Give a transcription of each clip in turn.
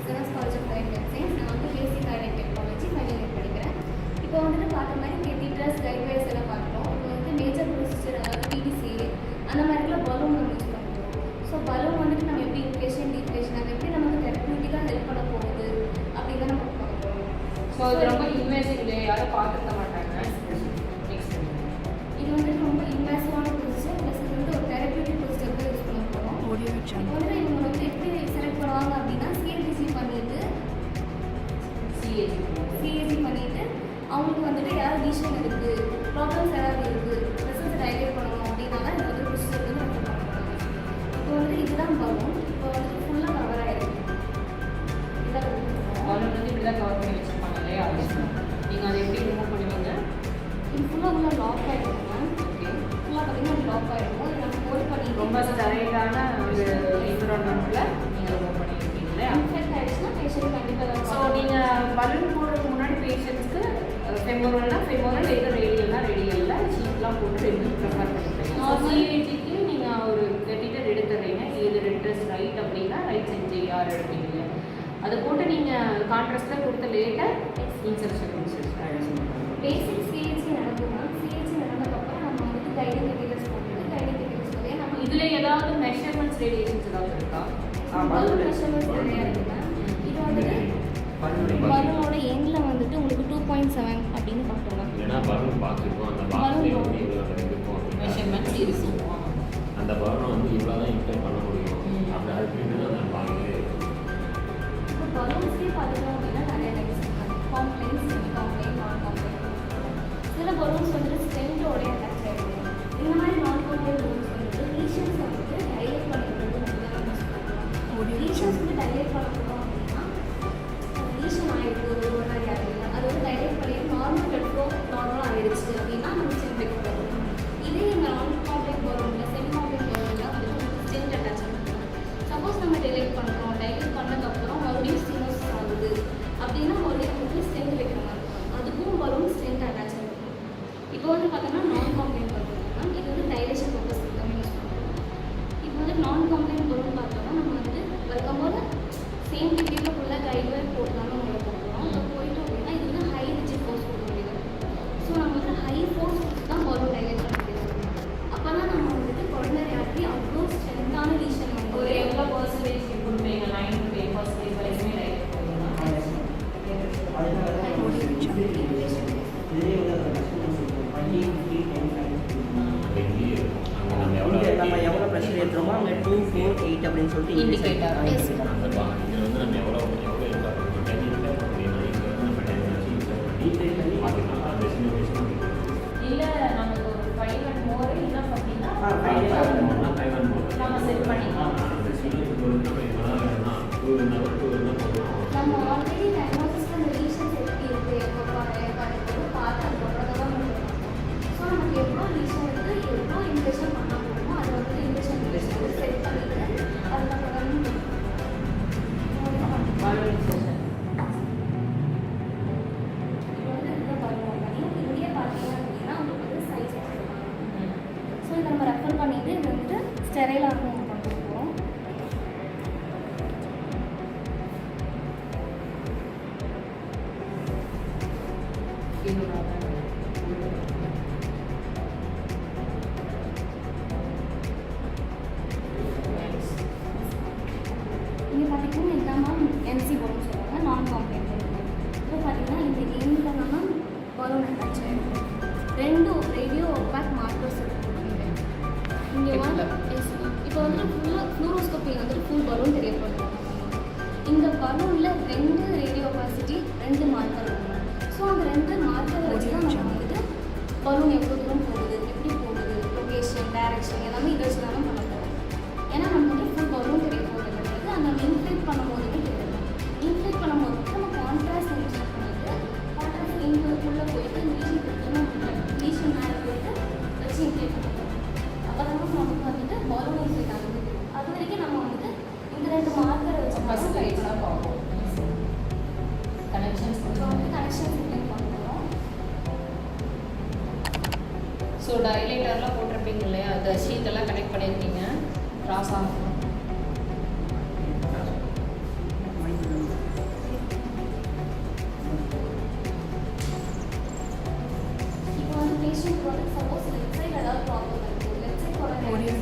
SNS college of life science. நான் வந்து basic idea technology final year படிக்கிறேன். இப்போ வந்துட்டு பார்த்த மாதிரி கெட்டிட்ரஸ் கைட்வைஸ் எல்லாம் பார்க்குறோம். இப்போ வந்து மேஜர் ப்ரொசீஜர் அதாவது பிடிசிஏ அந்த மாதிரிலாம் பலூன் நம்ம யூஸ் பண்ணுறோம். ஸோ பலூன் வந்துட்டு நம்ம எப்படி இன்ஃப்ளேஷன் டீஃப்ளேஷன் அது எப்படி நமக்கு தெரப்யூட்டிக்காக ஹெல்ப் பண்ண போகுது அப்படின்னு தான் நம்ம பார்க்குறோம். ஸோ அது ரொம்ப இன்வேசிவ் இல்லை, யாரும் பார்த்துக்க மாட்டாங்க. இது வந்துட்டு ரொம்ப இன்வேசிவான ப்ரொசீஜர் ப்ளஸ் இது வந்து ஒரு தெரப்யூட்டிக் ப்ரொசீஜர் தான் யூஸ் பண்ண போகிறோம். இப்போ வந்து இவங்க வந்து எப்படி செலக்ட் பண்ணுவாங்க அப்படின்னா சிஏஜி பண்ணிட்டு அவங்களுக்கு வந்துட்டு ஏதாவது லீஷன் இருக்குது, ப்ராப்ளம்ஸ் ஏதாவது இருக்குது, ரிசல்ட் டைலேட் பண்ணணும் அப்படின்னா தான் இந்த வந்து ப்ரொசீஜர் வந்து நம்ம பண்ணுறாங்க. இப்போ வந்து இதுதான் பலூன். இப்போ வந்துட்டு ஃபுல்லாக கவர் ஆகிருக்கு. பலூன் வந்து இப்படி தான் கவர் பண்ணி வச்சுருப்பாங்க இல்லையா? நீங்கள் அதை எப்படி ரிமூவ் பண்ணுவீங்க? இது ஃபுல்லாக லாக் ஆகிடும் மேம். ஓகே, ஃபுல்லாக பார்த்தீங்கன்னா லாக் ஆகிடும். இது நம்ம ஹோல்ட் பண்ணி ரொம்ப ஸ்டரைடான ஒரு என்விரான்மெண்ட்டில் நீங்கள் ரிமூவ் பண்ணியிருக்கீங்க இல்லையா? இன்ஃபெக்ட் ஆகிடுச்சுன்னா பேஷண்ட் கண்டிப்பாக. ஸோ நீங்கள் பலூன் போடுறதுக்கு முன்னாடி பேஷண்ட்ஸ்க்கு ஃபெமோரல் எது ரேடியலில் ஷீட்லாம் போட்டு ரெண்டு ப்ரிஃபர் பண்ணிக்கிறீங்க. சிஏஜிக்கு நீங்கள் ஒரு கெட்டிட்டர் எடுத்துறீங்க, இது ரெட்ரஸ் ரைட் அப்படின்னா ரைட் சைட் ஜிஆர் எடுப்பீங்க. அதை போட்டு நீங்கள் கான்ட்ராஸ்டில் கொடுத்த லேட்டாக இன்செப்ஷன் பேசிக் சிஏஜி நடக்குமா? சிஏஜி நடந்ததுக்கப்புறம் நம்ம வந்துட்டு கைடிங் கெட்டிட்டர்ஸ் போட்டு கைடிங் கெட்டிட்டர்ஸ் போதே நம்ம இதில் ஏதாவது மெஷர்மெண்ட்ஸ் ரேடியேஷன்ஸ் ஏதாவது இருக்கா? மெஷர்மெண்ட்ஸ் நிறையா இருக்குங்க. இது வந்துட்டு பலூனோட எண்டில் வந்துட்டு உங்களுக்கு 2.7 அப்படின்னு பார்க்கலாம். ஏன்னா பலூன் பார்த்துருக்கோம், அந்த பாக்ஸ்லேயே வந்து இவ்வளோ இருக்கும் மெஷர்மெண்ட்ஸ் இருக்கும். அந்த பலூனை வந்து இவ்வளோ தான் இன்ஃபெக்ட் பண்ண முடியும் அப்படி அதுக்கு தான் அந்த பாக்ஸ்லேயே இருக்கும். இப்போ பலூன்ஸ்லேயே பார்த்துட்டோம் அப்படின்னா நிறைய டைப்ஸ் இருக்காங்க. காம்ப்ளைன்ஸ், செமி காம்ப்ளைன், நான் காம்ப்ளைன். சில பலூன்ஸ் வந்துட்டு ஸ்ட்ரென்த்தோட அட்டாச் ஆகிடும். இந்த மாதிரி நான் காம்ப்ளைன் பலூன்ஸ் வந்துட்டு லீஷன்ஸ் வந்துட்டு டைலேட் பண்ணிக்கிறது நம்ம யூஸ் பண்ணலாம். லீஷன்ஸ் வந்து டைலேட் பண்ண போகிறோம் அப்படின்னா லீஷன் ஆகிடுது ஒரு மாதிரி ஆகிடுது, அது வந்து டைலேட் பண்ணி நார்மல் பிளட் ஃப்ளோ நார்மலாக ஆகிடுச்சு அப்படின்னா நம்ம ஸ்டென்ட் வைக்க போகிறோம். இதே இந்த நான் காம்ப்ளைன் பலூனில் செமி காம்ப்ளைன் பலூனில் வந்துட்டு ஸ்டென்ட் அட்டாச் பண்ணிக்கலாம். சப்போஸ் நம்ம டைலேட் பண்ணுறோம், டைலேட் பண்ணதுக்கப்புறம் மறுபடியும் ஸ்டெனோசிஸ் ஆகுது அப்படின்னா மறுபடியும் வந்து ஸ்டென்ட் வைக்கிற மாதிரி இருக்கும். அதுக்கும் பலூன் ஸ்டென்ட் அட்டாச் ஆகிருக்கும். இப்போ வந்து பார்த்தோம்னா நான் காம்ப்ளைன் பலூன்னா இது வந்து டைலேஷன் பர்பஸ் தான் யூஸ் பண்ணுறோம். இப்போ வந்து நான் காம்ப்ளைன் பலூன் பார்த்தோம்னா நம்ம வந்து வைக்கும்போது சேம் டிக்கெட்டில் ஃபுல்லாக கைட்வேர் போட்டாலும் உங்களை போட்டுருவோம். இப்போ போயிட்டோம் அப்படின்னா இது வந்து ஹை ரிஜிட் ஃபோர்ஸ் கொடுக்க முடியாது. ஸோ நம்ம வந்து ஹை ஃபோர்ஸ் தான் பலூன் டைலேட் பண்ண முடியாது. அப்போ தான் நம்ம வந்துட்டு கொரோனரி ஆர்டரி அவ்வளோ ஸ்ட்ரென்த்தான லீஷன் வந்து ஒரு எவ்வளோ பர்சன்டேஜ் கொடுப்பீங்க? 9 to 10% வரைக்குமே டைலேட் பண்ணுவீங்க. நம்ம எவ்வளோ ப்ரெஷர் ஏற்றுறோமோ அங்கே 2, 4, 8 அப்படின்னு சொல்லிட்டு இண்டிகேட்டர் அந்த இதில் வந்து நம்ம எவ்வளோ எதிர்பார்க்கணும் 10 இன்ஃபெக்ட் அப்படின்னா இங்கே வந்து நம்ம 10 வச்சு இன்ஃபெக்ட் பண்ணி பார்த்துக்கலாம். அந்த சிமுலேஷன் இல்லை நமக்கு ஒரு 5 and more இல்லை அப்படின்னா 5 and more நம்ம செட் பண்ணிக்கலாம். அந்த சிமுலேஷன் வந்து நம்ம எவ்வளோ வேணும்னா 2 இருந்தால் நம்ம ஆல்ரெடி டயக்னோசிஸில் அந்த லீஷன்ஸ் எப்படி இருக்குது எப்போ பார்த்து அதுக்கப்புறம் தான் நம்ம ஸோ நமக்கு எவ்வளோ லீஷன் இருக்குது எவ்வளோ இன்ஜெக்ஷன் பண்ண போகிறோமோ அதை வந்து இன்ஜெக்ஷன் செட் பண்ணிவிட்டு அதுக்கப்புறம் பலூன் இன்செப்ஷன் இப்போ வந்து இதில் பலூன் பண்ணி இங்கேயே பார்த்தீங்க அப்படின்னா உங்களுக்கு வந்து சைஸ் கொடுத்துருவாங்க. ஸோ இதை நம்ம ரெஃபர் பண்ணிவிட்டு இது வந்துட்டு ஸ்டெரைலாக நம்ம பண்ண போகிறோம். இங்கே பார்த்தீங்கன்னா இதுதான் மேம் என்சி பலூன் சொல்லுவாங்க, நான் காம்ப்ளைண்ட் பலூன். இப்போ பார்த்தீங்கன்னா இந்த எண்டில் தான் பலூன் அட்டாச் ஆகிடும். 2 ரேடியோ ஒப்பாக் மார்க்கர்ஸ் இருக்குது. இங்கே இப்போ வந்துட்டு ஃபுல்லாக ஃப்ளூரோஸ்கோப்பியில் வந்துட்டு ஃபுல் பலூன் தெரியப்படுது. இந்த பலூனில் 2 ரேடியோ ஒப்பாசிட்டி 2 மார்க்கர் இருக்கும். ஸோ அந்த 2 மார்க்கரை வச்சு தான் நம்ம வந்துட்டு பலூன் எவ்வளோ தூரம் போகுது, எப்படி போகுது, லொக்கேஷன், டைரக்ஷன் எல்லாமே இதை வச்சு தான் பண்ண போகிறோம். ஏன்னா நம்ம வந்து ஃபுல் பலூன் தெரிய போகிறது கிடையாது. அந்த இன்ஃப்ளேட் பண்ணும்போதுமே தெரியாது. இன்ஃப்ளேட் பண்ணும்போது நம்ம கான்ட்ராஸ்ட் இன்ஜெக்ட் பண்ணிட்டு கான்ட்ராஸ்ட் இன்குள்ளே போயிட்டு லீஷன் மேலே போயிட்டு வச்சு இன்ஃப்ளேட் பண்ணிட்டோம். அப்போ தான் நமக்கு வந்துட்டு பலூன் இன்ஃப்ளேட் ஆகுது. அது வரைக்கும் நம்ம வந்துட்டு இந்த 2 மார்க்கரை வச்சு ஃபஸ்ட் லைட்லாம் பார்ப்போம். கனெக்ஷன்ஸ் வந்து கனெக்ஷன் இன்ஃப்ளேட் பண்ணுறோம். ஸோ டைலேட்டர்லாம் போட்டிருப்பீங்க இல்லையா, அந்த ஷீட்டெல்லாம் கனெக்ட் பண்ணியிருக்கீங்க. கிராஸ் ஆகும்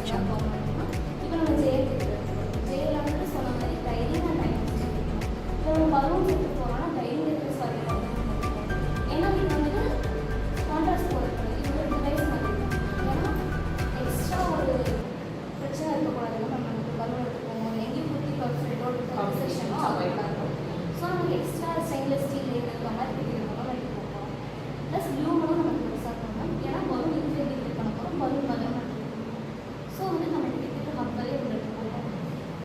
எக்ஸாம் ஃபார்ம் பண்ணிக்கலாம். இப்போ நம்ம ஜெயில் வந்துட்டு சொன்ன மாதிரி டைரிங் அண்ட் டைம் இப்போ நம்ம பலூன்ஸ் எடுத்து போகிறோம்னா டைரிங் எடுத்து வரைக்கும் ஏன்னா இது வந்துட்டு கான்ட்ராஸ்ட் போகிறது இது ஒரு டிவைஸ் மாதிரி ஏன்னா எக்ஸ்ட்ரா ஒரு பிரச்சனை இருக்கக்கூடாது. நம்ம பலூன் எடுத்து போவோம் எங்கேயும் குட்டி கப் செஷனும் அவைலபிளாக இருக்கும். ஸோ நமக்கு எக்ஸ்ட்ரா ஸ்டெயின்லெஸ் ஸ்டீல் இருக்கிற மாதிரி நம்ம எடுத்து போகிறோம். Plus blue